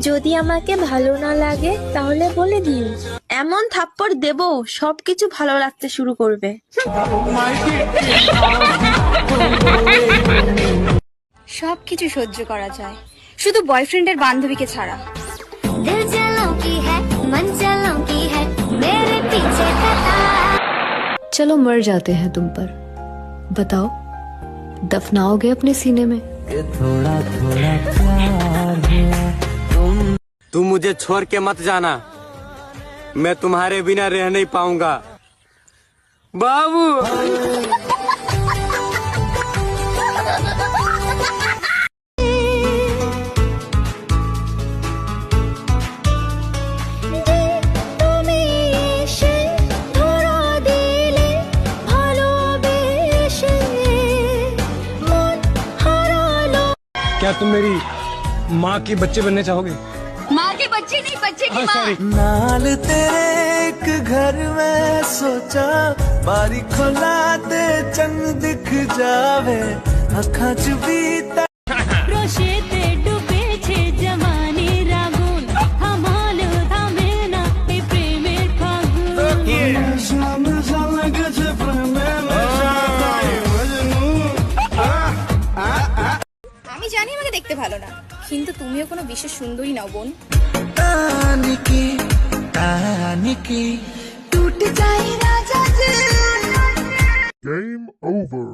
যদি আমাকে ভালো না লাগে তাহলে বলে দিও। এমন থাপ্পড় দেব সবকিছু ভালো লাগতে শুরু করবে। সবকিছু সহ্য করা যায়, শুধু বয়ফ্রেন্ডের বান্ধবীকে ছাড়া। दिल जलों की है, मन जलों की है, मेरे पीछे कतार। चलो मर जाते हैं तुम पर, बताओ दफनाओगे अपने सीने में? थोड़ा थोड़ा प्यार हुआ तुम मुझे छोड़ के मत जाना, मैं तुम्हारे बिना रह नहीं पाऊंगा बाबू। क्या तुम मेरी माँ के बच्चे बनने चाहोगे? माँ के बच्चे नहीं, बच्चे की माँ। नाल तेरे एक घर में सोचा, बारी खोला दे चंग दिख जावे, अखा च बीता रोशेते डूबे छे जवानी रागुन, हमाल थामे ना ए प्रेमेर फागुन। शाम झलक छे प्रेम আমি জানি আমাকে দেখতে ভালো না, কিন্তু তুমিও কোনো বিশেষ সুন্দরী নাও বোন। तानी की टूट जाए राजा जी। Game over.